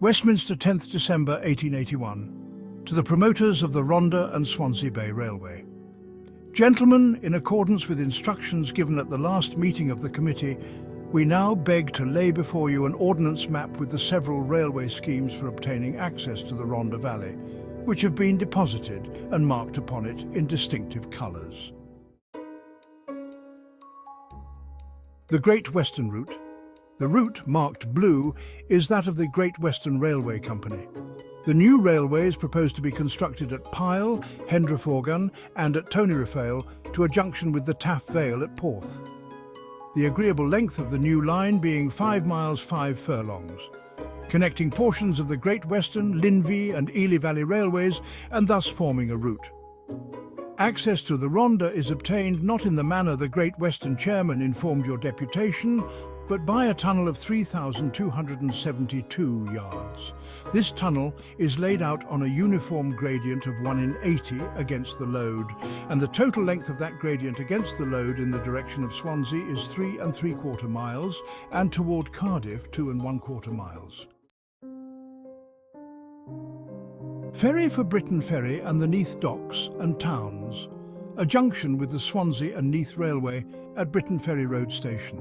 Westminster, 10th December 1881. To the promoters of the Rhondda and Swansea Bay Railway. Gentlemen, in accordance with instructions given at the last meeting of the committee, we now beg to lay before you an ordnance map with the several railway schemes for obtaining access to the Rhondda Valley, which have been deposited and marked upon it in distinctive colours. The Great Western Route. The route, marked blue, is that of the Great Western Railway Company. The new railway is proposed to be constructed at Pyle, Hendriforgan and at Tonyrefail to a junction with the Taff Vale at Porth. The agreeable length of the new line being 5 miles 5 furlongs, connecting portions of the Great Western, Linvey and Ely Valley Railways and thus forming a route. Access to the Rhondda is obtained not in the manner the Great Western Chairman informed your deputation, but by a tunnel of 3,272 yards. This tunnel is laid out on a uniform gradient of 1 in 80 against the load, and the total length of that gradient against the load in the direction of Swansea is 3 3/4 miles, and toward Cardiff 2 1/4 miles. Ferry for Britton Ferry and the Neath Docks and Towns, a junction with the Swansea and Neath Railway at Britton Ferry Road Station.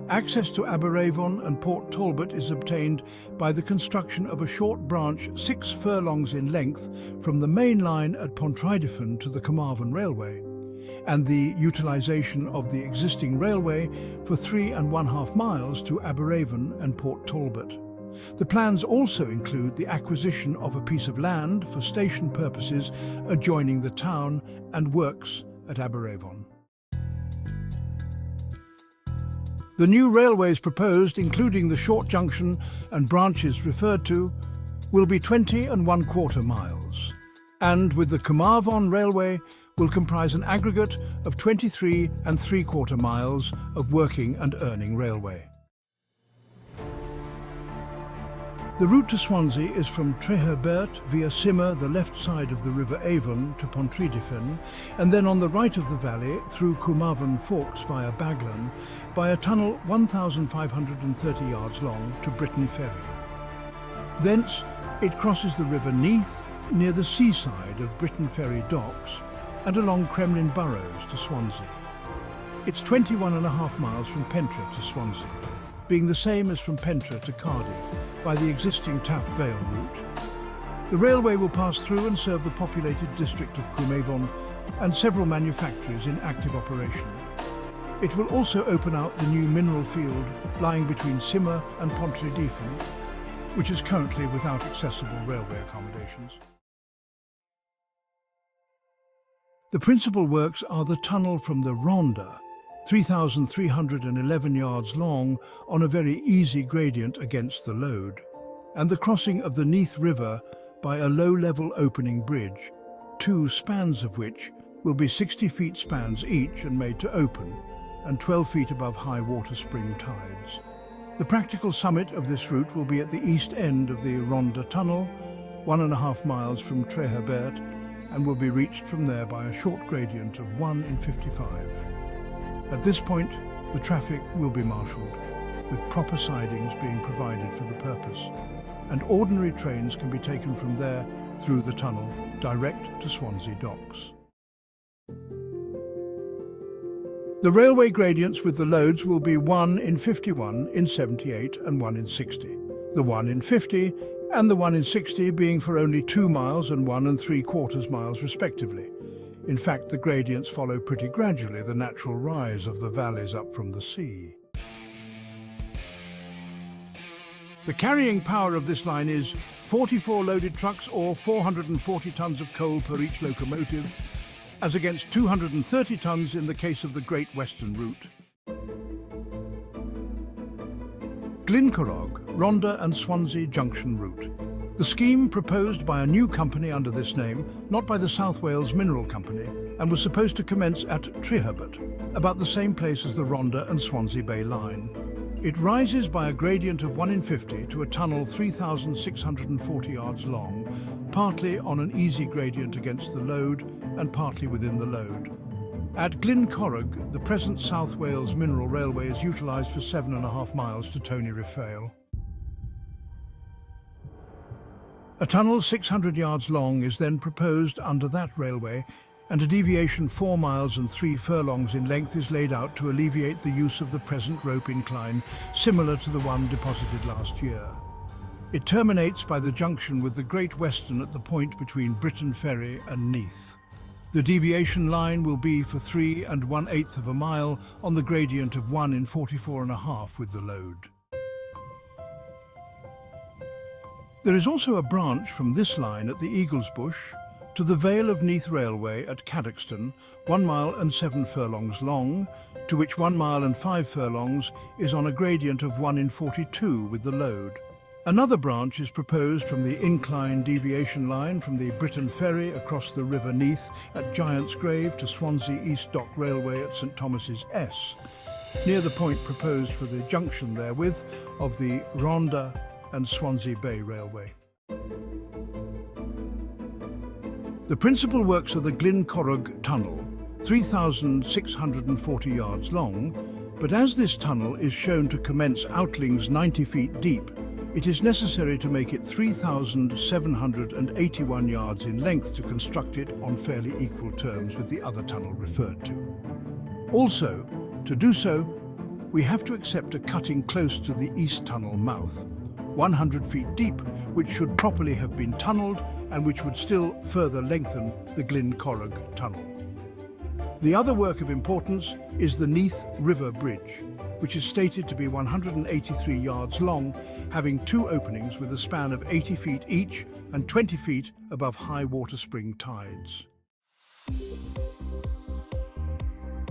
Access to Aberavon and Port Talbot is obtained by the construction of a short branch 6 furlongs in length from the main line at Pontrydyffryn to the Carmarthen Railway, and the utilisation of the existing railway for 3 1/2 miles to Aberavon and Port Talbot. The plans also include the acquisition of a piece of land for station purposes adjoining the town and works at Aberavon. The new railways proposed, including the short junction and branches referred to, will be 20 1/4 miles, and with the Carmarthen Railway will comprise an aggregate of 23 3/4 miles of working and earning railway. The route to Swansea is from Treherbert via Simmer, the left side of the River Avon, to Pontrydyffryn, and then on the right of the valley through Carmarthen Forks via Baglan by a tunnel 1,530 yards long to Britton Ferry. Thence it crosses the River Neath near the seaside of Britton Ferry docks and along Kremlin Burrows to Swansea. It's 21 1/2 miles from Pentre to Swansea, being the same as from Pentre to Cardiff by the existing Taff Vale route. The railway will pass through and serve the populated district of Cwmavon and several manufactories in active operation. It will also open out the new mineral field lying between Simmer and Pontrydyffryn, which is currently without accessible railway accommodations. The principal works are the tunnel from the Rhondda, 3,311 yards long on a very easy gradient against the load, and the crossing of the Neath River by a low-level opening bridge, 2 spans of which will be 60 feet spans each and made to open, and 12 feet above high water spring tides. The practical summit of this route will be at the east end of the Rhondda Tunnel, 1 1/2 miles from Treherbert, and will be reached from there by a short gradient of 1 in 55. At this point, the traffic will be marshalled, with proper sidings being provided for the purpose, and ordinary trains can be taken from there through the tunnel, direct to Swansea docks. The railway gradients with the loads will be 1 in 51, in 78 and 1 in 60. The 1 in 50 and the 1 in 60 being for only 2 miles and 1 3/4 miles respectively. In fact, the gradients follow pretty gradually the natural rise of the valleys up from the sea. The carrying power of this line is 44 loaded trucks or 440 tons of coal per each locomotive, as against 230 tons in the case of the Great Western Route. Glencorrog, Rhondda and Swansea Junction Route. The scheme proposed by a new company under this name, not by the South Wales Mineral Company, and was supposed to commence at Treherbert, about the same place as the Rhondda and Swansea Bay line. It rises by a gradient of 1 in 50 to a tunnel 3,640 yards long, partly on an easy gradient against the load and partly within the load. At Glencorrog, the present South Wales Mineral Railway is utilised for 7 1/2 miles to Tonyrefail. A tunnel 600 yards long is then proposed under that railway, and a deviation 4 miles and 3 furlongs in length is laid out to alleviate the use of the present rope incline, similar to the one deposited last year. It terminates by the junction with the Great Western at the point between Britton Ferry and Neath. The deviation line will be for 3 1/8 of a mile on the gradient of 1 in 44.5 with the load. There is also a branch from this line at the Eagles Bush to the Vale of Neath Railway at Cadoxton, 1 mile and 7 furlongs long, to which 1 mile and 5 furlongs is on a gradient of 1 in 42 with the load. Another branch is proposed from the incline deviation line from the Britton Ferry across the River Neath at Giant's Grave to Swansea East Dock Railway at St Thomas's S, near the point proposed for the junction therewith of the Rhondda and Swansea Bay Railway. The principal works are the Glencorrog Tunnel, 3,640 yards long, but as this tunnel is shown to commence outlings 90 feet deep, it is necessary to make it 3,781 yards in length to construct it on fairly equal terms with the other tunnel referred to. Also, to do so, we have to accept a cutting close to the East Tunnel mouth, 100 feet deep, which should properly have been tunnelled and which would still further lengthen the Glencorrog Tunnel. The other work of importance is the Neath River Bridge, which is stated to be 183 yards long, having 2 openings with a span of 80 feet each and 20 feet above high water spring tides.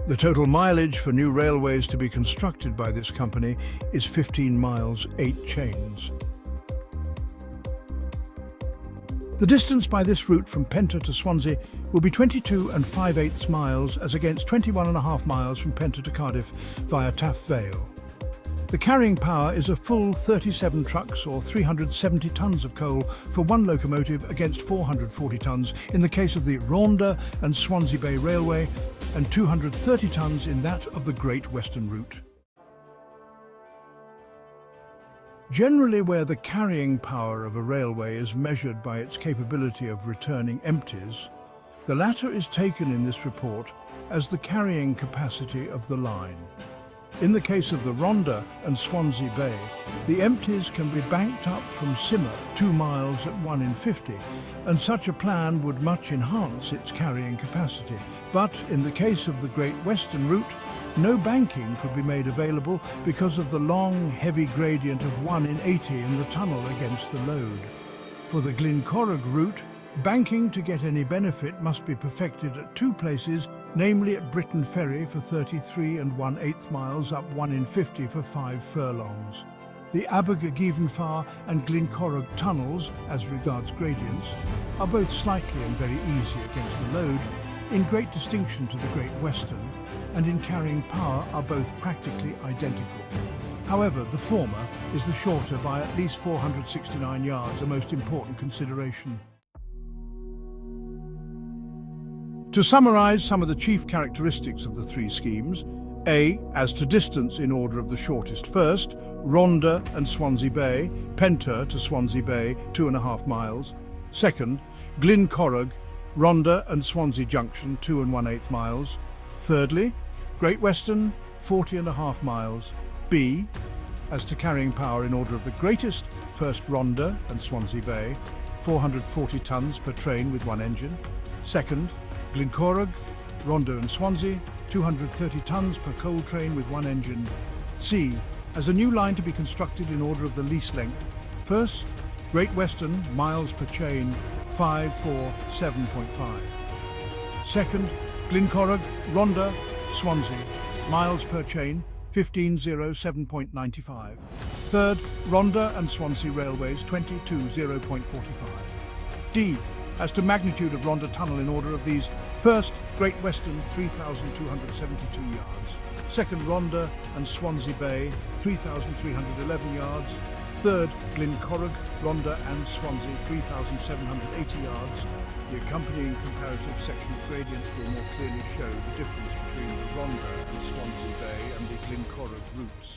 The total mileage for new railways to be constructed by this company is 15 miles, 8 chains. The distance by this route from Penta to Swansea will be 22 5/8 miles as against 21.5 miles from Penta to Cardiff via Taff Vale. The carrying power is a full 37 trucks or 370 tonnes of coal for 1 locomotive against 440 tonnes in the case of the Rhondda and Swansea Bay Railway and 230 tonnes in that of the Great Western route. Generally, where the carrying power of a railway is measured by its capability of returning empties, the latter is taken in this report as the carrying capacity of the line. In the case of the Rhondda and Swansea Bay, the empties can be banked up from Simmer 2 miles at 1 in 50, and such a plan would much enhance its carrying capacity. But in the case of the Great Western route, no banking could be made available because of the long, heavy gradient of 1 in 80 in the tunnel against the load. For the Glencorrog route, banking to get any benefit must be perfected at 2 places, namely at Britton Ferry for 33 1/8 miles up 1 in 50 for 5 furlongs. The Abergavenfar and Glencorrog tunnels, as regards gradients, are both slightly and very easy against the load, in great distinction to the Great Western, and in carrying power are both practically identical. However, the former is the shorter by at least 469 yards, a most important consideration. To summarise some of the chief characteristics of the 3 schemes: A. As to distance in order of the shortest first, Rhondda and Swansea Bay, Penta to Swansea Bay, 2.5 miles. Second, Glencorrog, Rhondda and Swansea Junction, 2 1/8 miles. Thirdly, Great Western, 40.5 miles. B. As to carrying power in order of the greatest, first Rhondda and Swansea Bay, 440 tonnes per train with 1 engine. Second, Glencorrog, Rhondda and Swansea, 230 tonnes per coal train with 1 engine. C. As a new line to be constructed in order of the least length. First, Great Western, miles per chain, 547.5. Second, Glencorrog, Rhondda, Swansea, miles per chain, 1507.95. Third, Rhondda and Swansea Railways, 220.45. D. As to magnitude of Rhondda Tunnel in order of these: first, Great Western, 3,272 yards. Second, Rhondda and Swansea Bay, 3,311 yards. Third, Glencorrog, Rhondda and Swansea, 3,780 yards. The accompanying comparative section of gradients will more clearly show the difference between the Rhondda and Swansea Bay and the Glencorrog routes.